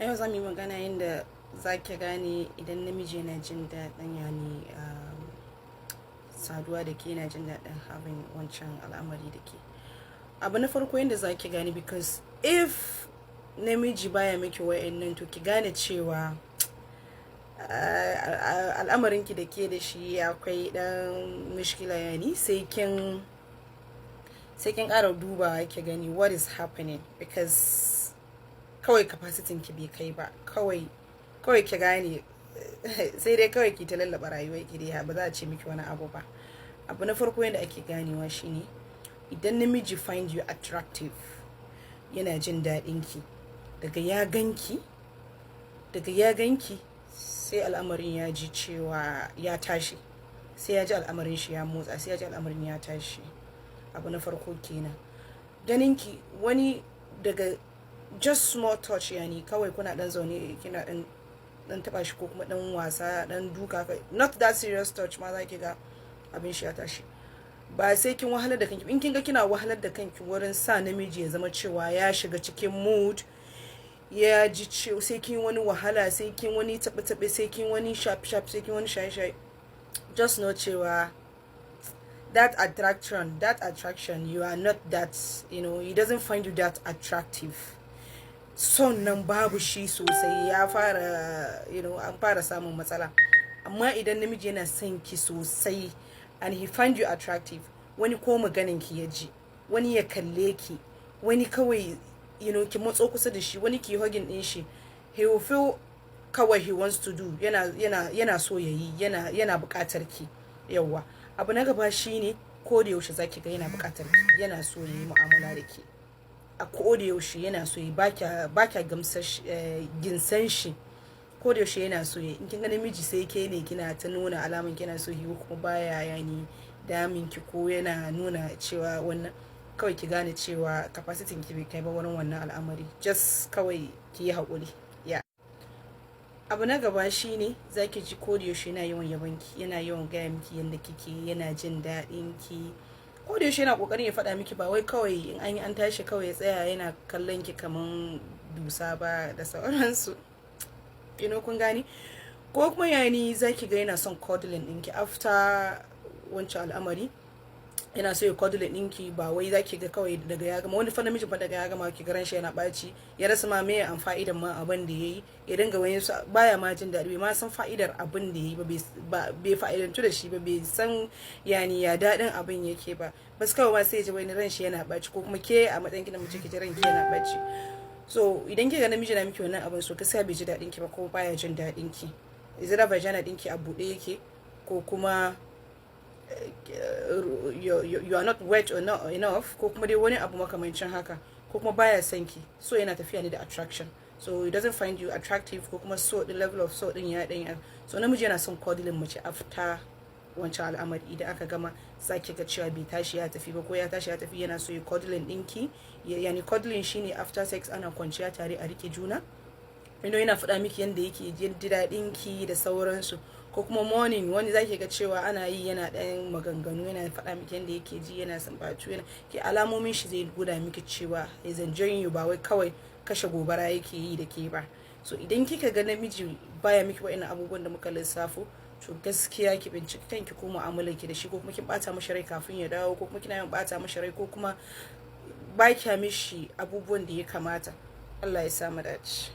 A yau za mu yi magana yadda za ki gane idan namiji yana jin daɗin saduwa da ke, yana jin daɗin having wancan al'amari da ke. Abu na farko yadda za ki gane, because if namiji baya miki wa'annan to ki gane cewa al'amarinki da ke da shi akwai ɗan mishkila, yani sai kin ƙara dubawa ki gani what is happening, because kawai capacity ki bai kai ba, kawai ki gane sai dai kawai ki ta lallaba rayuwar ki dai, ba za a ce miki wani abu ba. Abu na farko yadda ake ganewa shine idan namiji find you attractive, yana jin daɗin ki, daga ya ganki sai al'amarin ya ji cewa ya tashi, sai ya ji al'amarin shi ya motsa, sai ya ji al'amarin ya tashi. Abu na farko kenan. Ganinki wani daga just small touch, yani kawai kuna dan zaune kina dan taba shi ko kuma dan wasa, dan duka, not that serious touch ma zaki ga abin shi ya tashi. Ba sai kin wahalar da kanki. In kin ga kina wahalar da kanki wurin sa namiji ya zama cewa ya shiga cikin mood, ya ji cewa sai kin wani wahala, sai kin wani tabe sai kin wani sharp sai kin wani shaye, just know cewa that attraction, you are not that, he doesn't find you that attractive. Son nan babu shi sosai, ya fara, an fara samun matsala. Amma idan namiji yana son ki sosai and he find you attractive, wani ko maganin ki ya ji, wani ya kalle ki, wani kawai ki matso kusa da shi, wani ki hugging din shi, he will feel kawai he wants to do, yana so yayi, yana bukatar ki. Yawa abu na gaba shine ko da yaushe zaki ga yana bukatar ki, yana so yayi mu'amala da ki a ko da yaushe, yana so yi, baka ginsan shi, ko da yaushe yana so yi. In kin ga namiji sai ke ne kina ta nuna alaman kina so yi, kuma baya yani damin ki ko yana nuna cewa wannan, kawai ki gane cewa capacity ki bai kai ba wurin wannan al'amari, just kawai ki yi haƙuri. Abu na gaba shine zaki ji ko da yaushe yana yawan yabon ki, yana yawan gaya miki yanda kike, yana jin daɗin ki, ko da yaushe yana kokarin ya faɗa miki, ba wai kawai in an tashi kawai ya tsaya yana kallon ki kaman dusa ba da sauransu, kun gani. Ko kuma yani zaki ga yana son cuddling ɗinki after wancan al'amari, yana so ya cuddle ɗinki, ba wai zaki ga kawai daga ya gama, wani fa namiji fa daga ya gama ki garan shi yana ɓaci, ya rasa ma me an fa'idan ma abin da yayi, ya dinga wani baya ma jin daɗi, bai ma san fa'idar abin da yayi ba, bai fa'idantu da shi ba, bai san yani ya daɗin abin yake ba, bas kawai ma sai ya ji wani ran shi yana ɓaci, ko kuma ke a matsayin kina mace ki ji ranki yana ɓaci. So idan kika ga namiji na miki wannan abin, so gaskiya bai ji daɗin ki ba, ko baya jin daɗin ki, izira vagina ɗinki a buɗe yake, ko kuma you are not wet or not enough, ko kuma dai wani abu makamancin haka, ko kuma baya son ki, so yana tafiya ne da attraction, so he doesn't find you attractive, ko kuma so the level of so din ya dan, so namiji yana son cuddling mace after wancan al'amari. Idan aka gama zaki ga cewa bai tashi ya tafi ba, ko ya tashi ya tafi, yana so ya cuddling dinki, yani cuddling shine after sex ana kwanciya tare a rike juna, yana faɗa miki yanda yake jin daɗin ki da sauransu. Ko kuma morning wani zaki ga cewa ana yi, yana ɗayan maganganu, yana faɗa miki yanda yake ji, yana sambatu, yana ke alamomin shi zai guda miki cewa is enjoying you, ba wai kawai kashe gobara yake yi da ke ba. So idan kika ga namiji baya miki wa'annan abubuwan da muka lissafo, to gaskiya ki binciki kanki ko mu'amalar ki da shi, ko kuma kin bata mishi rai kafin ya dawo, ko kuma kina yin bata mishi rai, ko kuma ba kya mishi abubuwan da ya kamata. Allah ya sa mu dace.